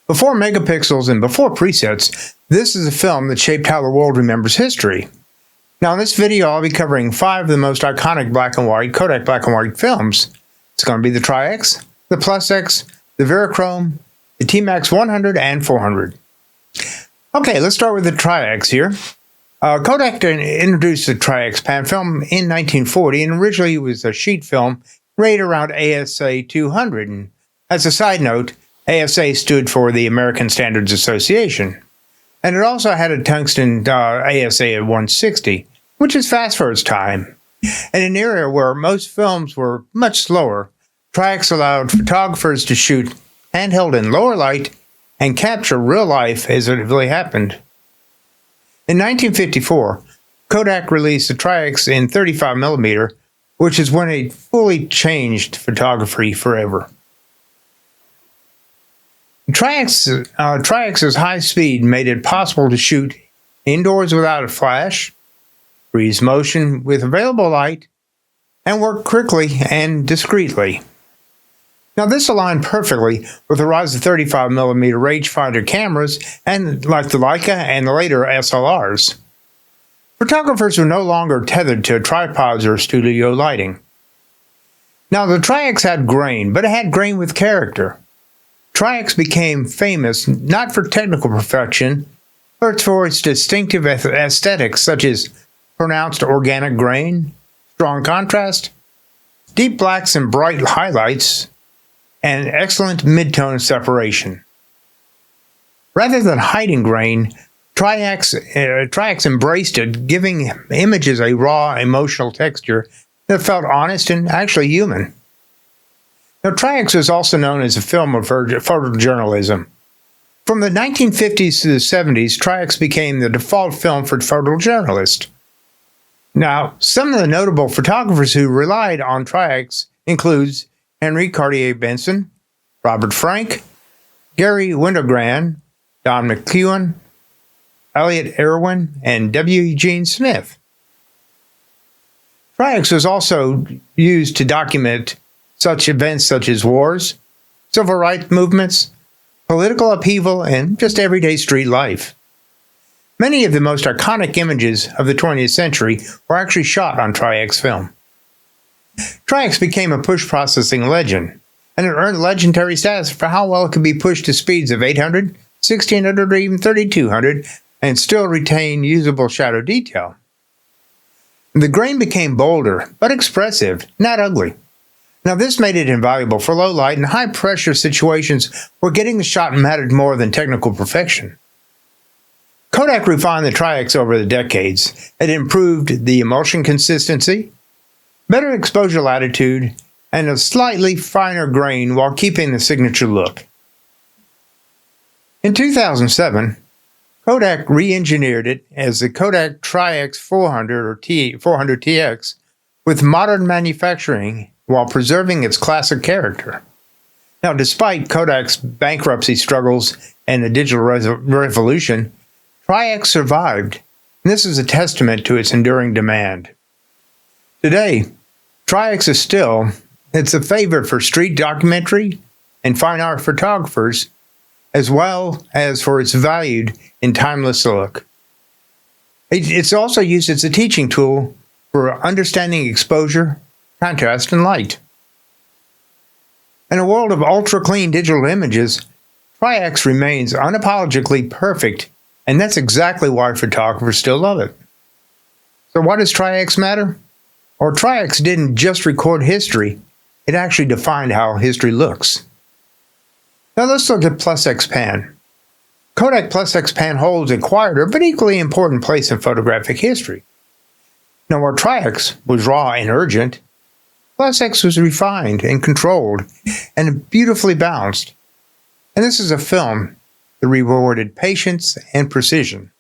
Before megapixels and before presets, this is a film that shaped how the world remembers history. Now in this video, I'll be covering 5 of the most iconic black and white Kodak black and white films. It's going to be the Tri-X, the Plus-X, the Verichrome, the T-Max 100 and 400. Okay, let's start with the Tri-X here. Kodak introduced the Tri-X Pan film in 1940, and originally it was a sheet film rated around ASA 200. And as a side note, ASA stood for the American Standards Association. And it also had a tungsten ASA at 160, which is fast for its time. In an era where most films were much slower, Tri-X allowed photographers to shoot handheld in lower light and capture real life as it really happened. In 1954, Kodak released the Tri-X in 35mm, which is when it fully changed photography forever. Tri-X's high speed made it possible to shoot indoors without a flash, freeze motion with available light, and work quickly and discreetly. Now this aligned perfectly with the rise of 35mm rangefinder cameras and like the Leica and the later SLRs. Photographers were no longer tethered to tripods or studio lighting. Now the Tri-X had grain, but it had grain with character. Tri-X became famous not for technical perfection, but for its distinctive aesthetics such as pronounced organic grain, strong contrast, deep blacks and bright highlights, and excellent mid-tone separation. Rather than hiding grain, Tri-X embraced it, giving images a raw, emotional texture that felt honest and actually human. Now, Tri-X was also known as a film of photojournalism. From the 1950s to the 70s, Tri-X became the default film for photojournalists. Now, some of the notable photographers who relied on Tri-X includes Henry Cartier-Bresson, Robert Frank, Gary Winogrand, Don McEwen, Elliot Irwin, and W. Eugene Smith. Tri-X was also used to document such events such as wars, civil rights movements, political upheaval, and just everyday street life. Many of the most iconic images of the 20th century were actually shot on Tri-X film. Tri-X became a push processing legend, and it earned legendary status for how well it could be pushed to speeds of 800, 1600, or even 3200, and still retain usable shadow detail. The grain became bolder, but expressive, not ugly. Now this made it invaluable for low light and high pressure situations where getting the shot mattered more than technical perfection. Kodak refined the Tri-X over the decades. It improved the emulsion consistency, better exposure latitude, and a slightly finer grain while keeping the signature look. In 2007, Kodak re-engineered it as the Kodak Tri-X 400 or 400TX with modern manufacturing while preserving its classic character. Now, despite Kodak's bankruptcy struggles and the digital revolution, Tri-X survived, and this is a testament to its enduring demand. Today, Tri-X is still, it's a favorite for street documentary and fine art photographers, as well as for its valued and timeless look. It's also used as a teaching tool for understanding exposure, contrast, and light. In a world of ultra-clean digital images, Tri-X remains unapologetically perfect, and that's exactly why photographers still love it. So why does Tri-X matter? Or Tri-X didn't just record history, it actually defined how history looks. Now let's look at Plus-X Pan. Kodak Plus-X Pan holds a quieter but equally important place in photographic history. Now where Tri-X was raw and urgent, Plus-X was refined and controlled and beautifully balanced. And this is a film that rewarded patience and precision.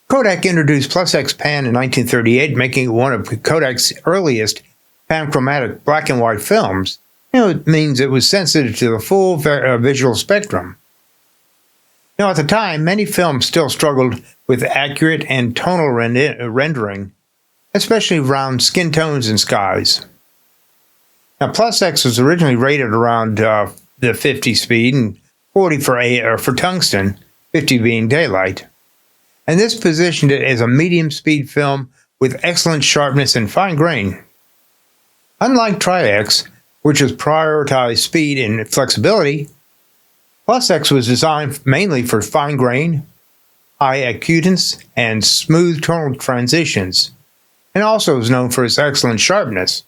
Kodak introduced Plus-X Pan in 1938, making it one of Kodak's earliest panchromatic black and white films. It means it was sensitive to the full visual spectrum. Now, at the time, many films still struggled with accurate and tonal rendering, especially around skin tones and skies. Now, Plus-X was originally rated around the 50 speed, and 40 for tungsten, 50 being daylight. And this positioned it as a medium speed film with excellent sharpness and fine grain. Unlike Tri-X, which has prioritized speed and flexibility, Plus-X was designed mainly for fine grain, high acutance, and smooth tonal transitions, and also is known for its excellent sharpness.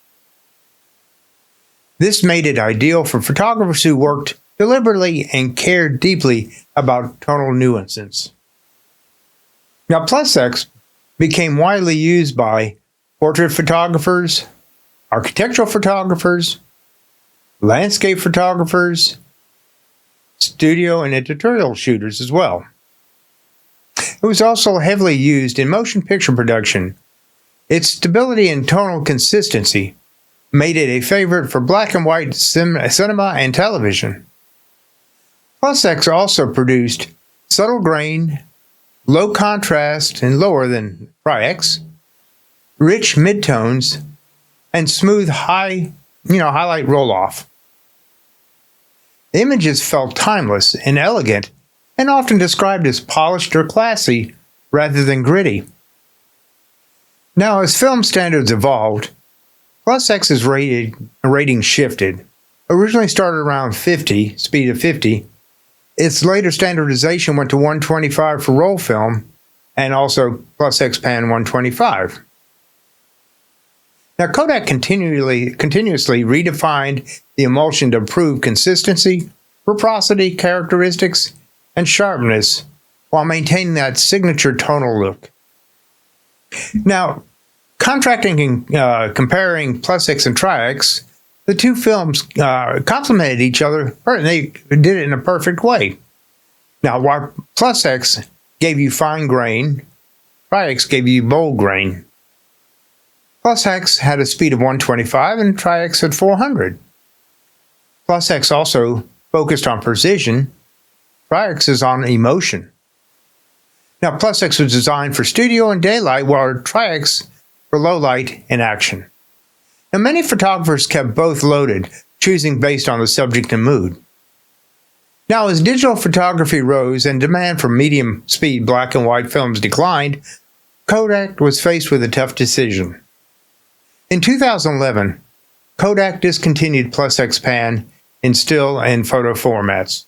This made it ideal for photographers who worked deliberately and cared deeply about tonal nuances. Now, Plus-X became widely used by portrait photographers, architectural photographers, landscape photographers, studio and editorial shooters as well. It was also heavily used in motion picture production. Its stability and tonal consistency made it a favorite for black and white cinema and television. Plus-X also produced subtle grain, low contrast and lower than Tri-X, rich midtones, and smooth highlight roll-off. The images felt timeless and elegant, and often described as polished or classy rather than gritty. Now, as film standards evolved, Plus-X's rating shifted. Originally started around 50, speed of 50. Its later standardization went to 125 for roll film, and also Plus-X Pan 125. Now, Kodak continuously redefined the emulsion to improve consistency, reciprocity characteristics, and sharpness while maintaining that signature tonal look. Now, comparing Plus-X and Tri-X, the two films complemented each other. They did it in a perfect way. Now, while Plus-X gave you fine grain, Tri-X gave you bold grain. Plus-X had a speed of 125 and Tri-X at 400. Plus-X also focused on precision. Tri-X is on emotion. Now, Plus-X was designed for studio and daylight, while Tri-X for low light and action. Now, many photographers kept both loaded, choosing based on the subject and mood. Now, as digital photography rose and demand for medium-speed black and white films declined, Kodak was faced with a tough decision. In 2011, Kodak discontinued Plus-X Pan in still and photo formats.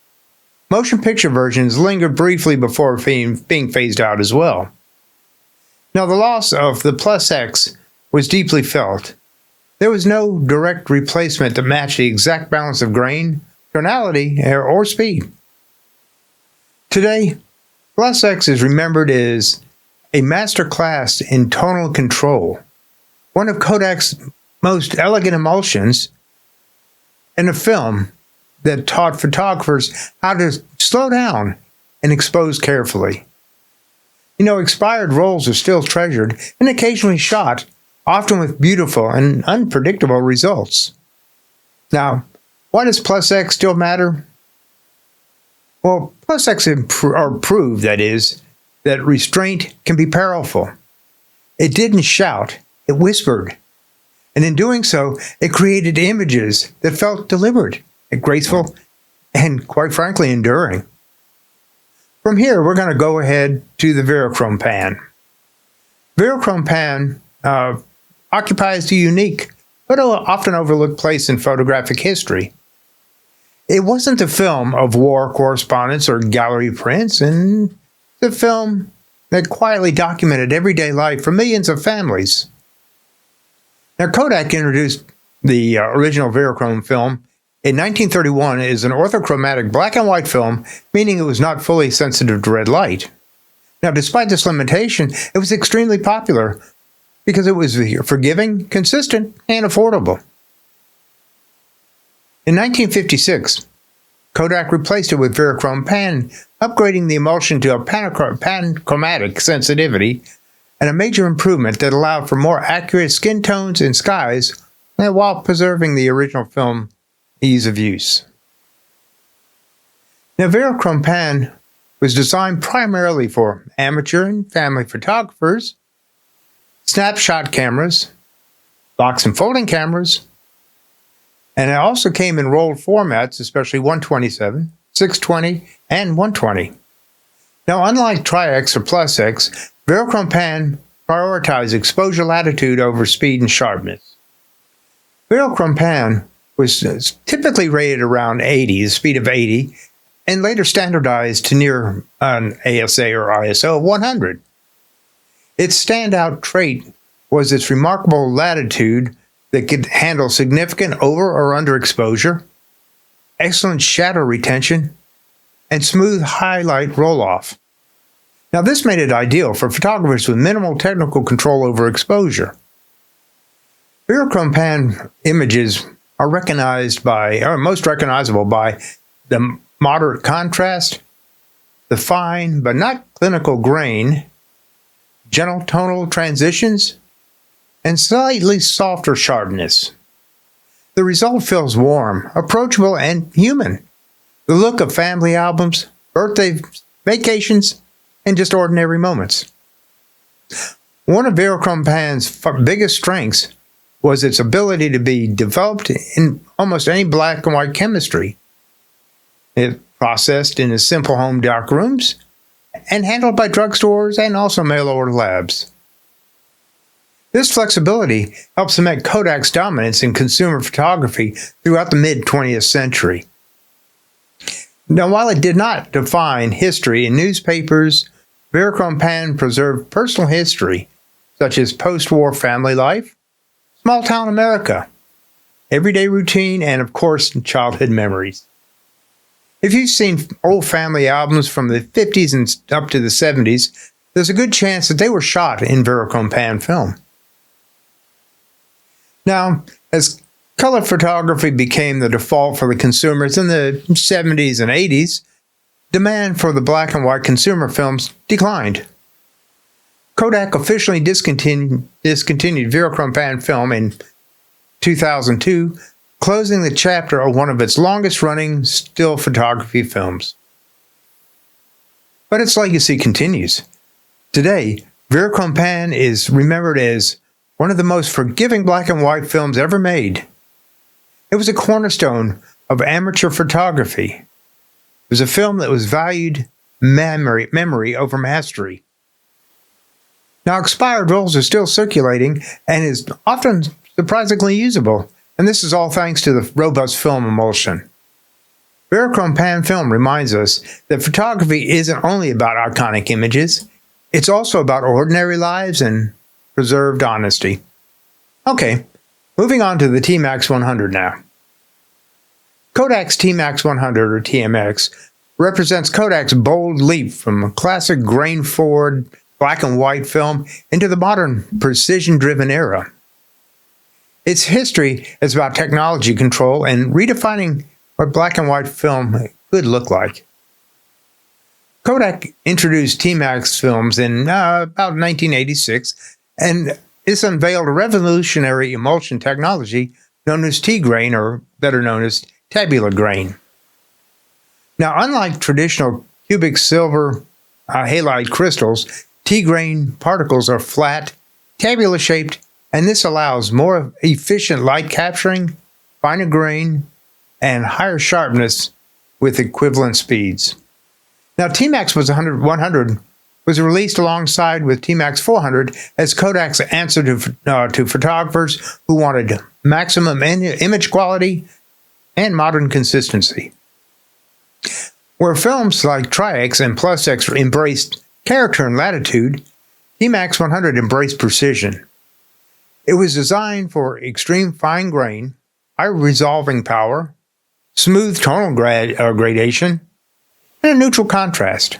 Motion picture versions lingered briefly before being phased out as well. Now, the loss of the Plus-X was deeply felt. There was no direct replacement to match the exact balance of grain, tonality, or speed. Today, Plus-X is remembered as a masterclass in tonal control, one of Kodak's most elegant emulsions, and a film that taught photographers how to slow down and expose carefully. Expired rolls are still treasured and occasionally shot, often with beautiful and unpredictable results. Now, why does Plus-X still matter? Well, Plus-X proved, that restraint can be powerful. It didn't shout, it whispered. And in doing so, it created images that felt deliberate, graceful, and quite frankly, enduring. From here, we're going to go ahead to the Verichrome Pan. Verichrome Pan occupies a unique, but often overlooked place in photographic history. It wasn't a film of war correspondence or gallery prints, and the film that quietly documented everyday life for millions of families. Now, Kodak introduced the original Verichrome film in 1931 as an orthochromatic black and white film, meaning it was not fully sensitive to red light. Now, despite this limitation, it was extremely popular because it was forgiving, consistent, and affordable. In 1956, Kodak replaced it with Verichrome Pan, upgrading the emulsion to a panchromatic sensitivity, and a major improvement that allowed for more accurate skin tones and skies while preserving the original film ease of use. Now, Verichrome Pan was designed primarily for amateur and family photographers, snapshot cameras, box and folding cameras, and it also came in rolled formats, especially 127, 620, and 120. Now, unlike Tri-X or Plus-X, Verichrome Pan prioritized exposure latitude over speed and sharpness. Verichrome Pan was typically rated around 80, the speed of 80, and later standardized to near an ASA or ISO of 100. Its standout trait was its remarkable latitude that could handle significant over or under exposure, excellent shadow retention, and smooth highlight roll-off. Now, this made it ideal for photographers with minimal technical control over exposure. Verichrome Pan images are most recognizable by the moderate contrast, the fine but not clinical grain, gentle tonal transitions, and slightly softer sharpness. The result feels warm, approachable, and human. The look of family albums, birthdays, vacations, and just ordinary moments. One of Verichrome Pan's biggest strengths was its ability to be developed in almost any black and white chemistry. It processed in simple home dark rooms and handled by drugstores and also mail-order labs. This flexibility helps cement Kodak's dominance in consumer photography throughout the mid-20th century. Now, while it did not define history in newspapers, Verichrome Pan preserved personal history, such as post-war family life, small-town America, everyday routine, and, of course, childhood memories. If you've seen old family albums from the 50s and up to the 70s, there's a good chance that they were shot in Verichrome Pan film. Now, as color photography became the default for the consumers in the 70s and 80s, demand for the black and white consumer films declined. Kodak officially discontinued Verichrome Pan film in 2002, closing the chapter of one of its longest-running still photography films. But its legacy continues. Today, Verichrome Pan is remembered as one of the most forgiving black and white films ever made. It was a cornerstone of amateur photography. It was a film that was valued memory over mastery. Now, expired rolls are still circulating and is often surprisingly usable, and this is all thanks to the robust film emulsion. Verichrome Pan film reminds us that photography isn't only about iconic images, it's also about ordinary lives and preserved honesty. Okay, moving on to the T-Max 100 now. Kodak's T-Max 100, or TMX, represents Kodak's bold leap from a classic grain-forward black and white film into the modern precision-driven era. Its history is about technology control and redefining what black and white film could look like. Kodak introduced T-Max films in about 1986, and this unveiled a revolutionary emulsion technology known as T-grain, or better known as tabular grain. Now, unlike traditional cubic silver halide crystals, T-grain particles are flat, tabular-shaped, and this allows more efficient light capturing, finer grain, and higher sharpness with equivalent speeds. Now, T-Max 100 was released alongside with T-Max 400 as Kodak's answer to photographers who wanted maximum image quality and modern consistency. Where films like Tri-X and Plus-X embraced character and latitude, T-Max 100 embraced precision. It was designed for extreme fine grain, high resolving power, smooth tonal gradation, and a neutral contrast.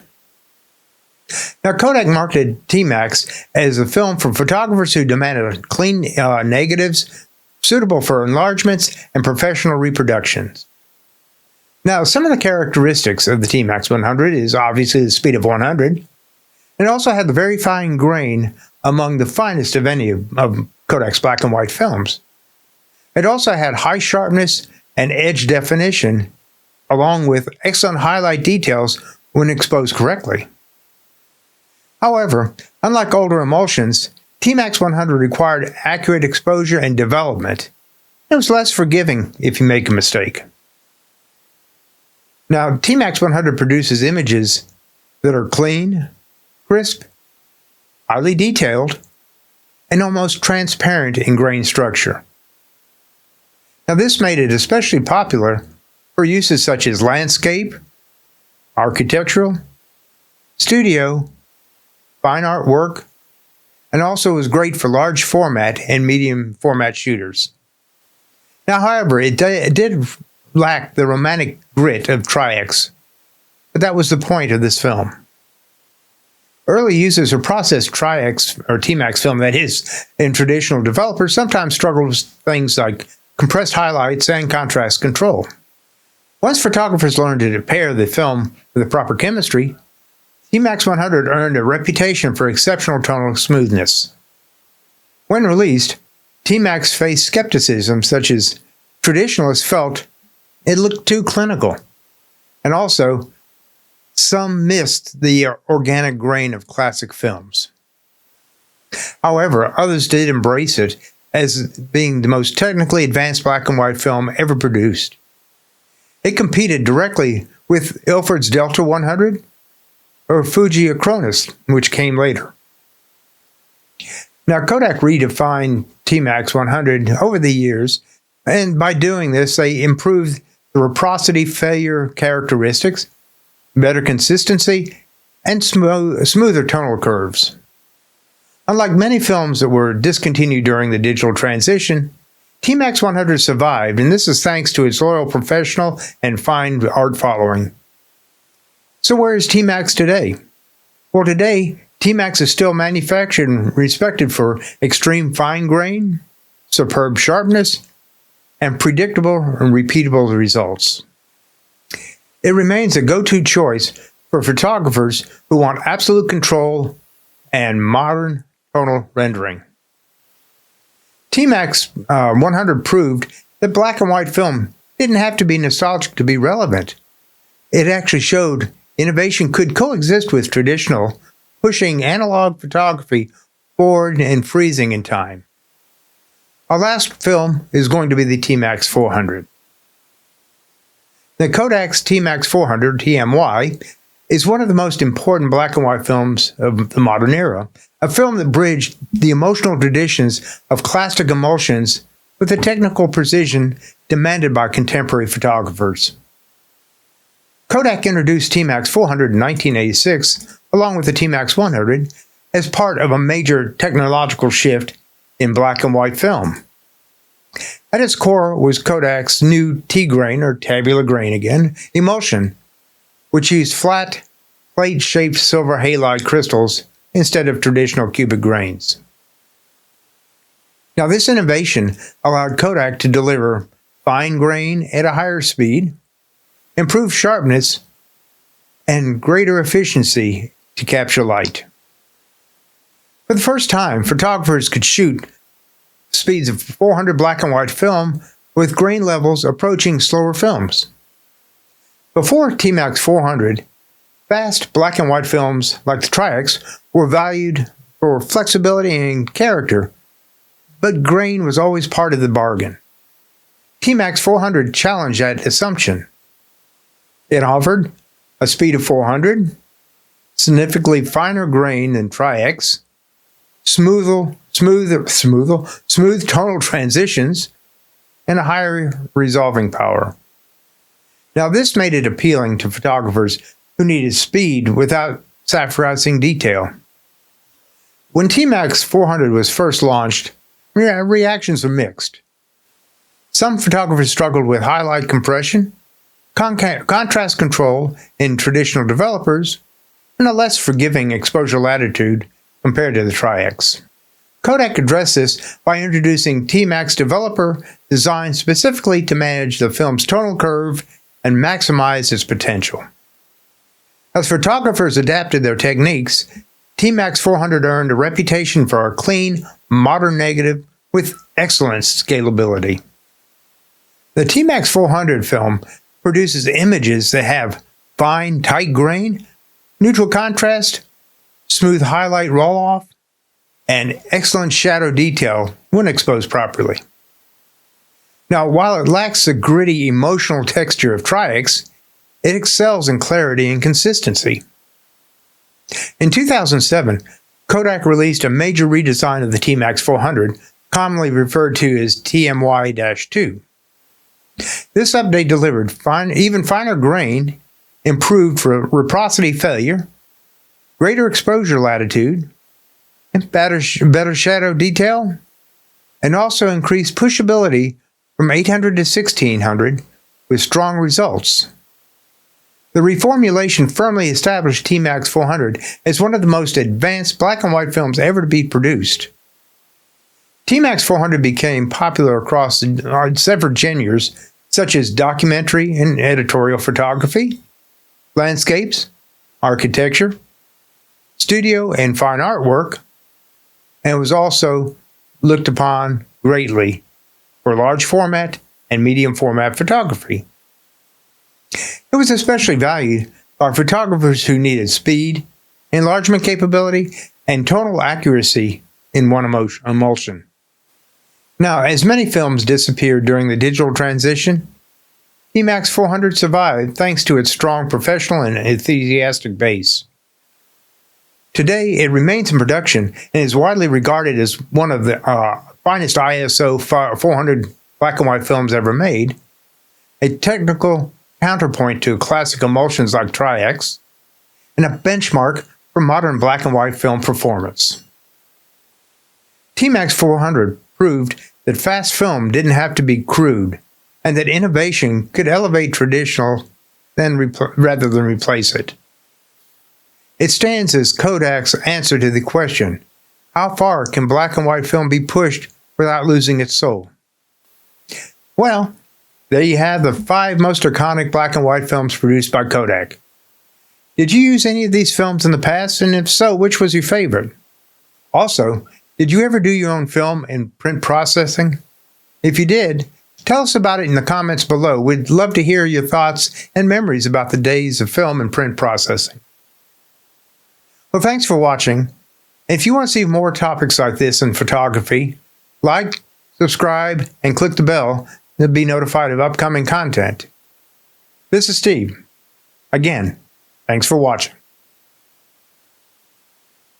Now, Kodak marketed T-Max as a film for photographers who demanded clean negatives, suitable for enlargements and professional reproductions. Now, some of the characteristics of the T-Max 100 is obviously the speed of 100. It also had the very fine grain among the finest of any of Kodak's black and white films. It also had high sharpness and edge definition, along with excellent highlight details when exposed correctly. However, unlike older emulsions, T-Max 100 required accurate exposure and development. It was less forgiving if you make a mistake. Now, T-Max 100 produces images that are clean, crisp, highly detailed, and almost transparent in grain structure. Now, this made it especially popular for uses such as landscape, architectural, studio, fine art work, and also was great for large format and medium format shooters. Now, however, it did lack the romantic grit of Tri-X, but that was the point of this film. Early users of processed Tri-X or T-Max film, that is, in traditional developers, sometimes struggled with things like compressed highlights and contrast control. Once photographers learned to pair the film with the proper chemistry, T-Max 100 earned a reputation for exceptional tonal smoothness. When released, T-Max faced skepticism such as traditionalists felt it looked too clinical, and also some missed the organic grain of classic films. However, others did embrace it as being the most technically advanced black and white film ever produced. It competed directly with Ilford's Delta 100 or Fuji Acronis, which came later. Now, Kodak redefined T-Max 100 over the years, and by doing this, they improved the reciprocity failure characteristics, better consistency, and smoother tonal curves. Unlike many films that were discontinued during the digital transition, T-Max 100 survived, and this is thanks to its loyal professional and fine art following. So where is T-Max today? Well, today, T-Max is still manufactured and respected for extreme fine grain, superb sharpness, and predictable and repeatable results. It remains a go-to choice for photographers who want absolute control and modern tonal rendering. T-Max 100 proved that black and white film didn't have to be nostalgic to be relevant. It actually showed innovation could coexist with traditional, pushing analog photography forward and freezing in time. Our last film is going to be the T-Max 400. The Kodak's T-Max 400, TMY, is one of the most important black and white films of the modern era, a film that bridged the emotional traditions of classic emulsions with the technical precision demanded by contemporary photographers. Kodak introduced T-Max 400 in 1986, along with the T-Max 100, as part of a major technological shift in black and white film. At its core was Kodak's new T-grain, or tabular grain again, emulsion, which used flat, plate-shaped silver halide crystals instead of traditional cubic grains. Now, this innovation allowed Kodak to deliver fine grain at a higher speed, improved sharpness, and greater efficiency to capture light. For the first time, photographers could shoot speeds of 400 black and white film with grain levels approaching slower films. Before T-Max 400, fast black and white films like the Tri-X were valued for flexibility and character, but grain was always part of the bargain. T-Max 400 challenged that assumption. It offered a speed of 400, significantly finer grain than Tri-X, smooth tonal transitions, and a higher resolving power. Now, this made it appealing to photographers who needed speed without sacrificing detail. When T-Max 400 was first launched, reactions were mixed. Some photographers struggled with highlight compression, contrast control in traditional developers, and a less forgiving exposure latitude compared to the Tri-X. Kodak addressed this by introducing T-Max Developer, designed specifically to manage the film's tonal curve and maximize its potential. As photographers adapted their techniques, T-Max 400 earned a reputation for a clean, modern negative with excellent scalability. The T-Max 400 film produces images that have fine, tight grain, neutral contrast, smooth highlight roll-off, and excellent shadow detail when exposed properly. Now, while it lacks the gritty, emotional texture of Tri-X, it excels in clarity and consistency. In 2007, Kodak released a major redesign of the T-Max 400, commonly referred to as TMY-2. This update delivered even finer grain, improved reciprocity failure, greater exposure latitude, and better shadow detail, and also increased pushability from 800 to 1600 with strong results. The reformulation firmly established T-Max 400 as one of the most advanced black and white films ever to be produced. T-Max 400 became popular across several genres such as documentary and editorial photography, landscapes, architecture, studio and fine artwork, and was also looked upon greatly for large format and medium format photography. It was especially valued by photographers who needed speed, enlargement capability, and tonal accuracy in one emulsion. Now, as many films disappeared during the digital transition, T-Max 400 survived thanks to its strong professional and enthusiastic base. Today, it remains in production and is widely regarded as one of the finest ISO 400 black and white films ever made, a technical counterpoint to classic emulsions like Tri-X, and a benchmark for modern black and white film performance. T-Max 400 proved that fast film didn't have to be crude, and that innovation could elevate traditional rather than replace it. It stands as Kodak's answer to the question, how far can black and white film be pushed without losing its soul? Well, there you have the 5 most iconic black and white films produced by Kodak. Did you use any of these films in the past, and if so, which was your favorite? Also, did you ever do your own film and print processing? If you did, tell us about it in the comments below. We'd love to hear your thoughts and memories about the days of film and print processing. Well, thanks for watching. If you want to see more topics like this in photography, like, subscribe, and click the bell to be notified of upcoming content. This is Steve. Again, thanks for watching.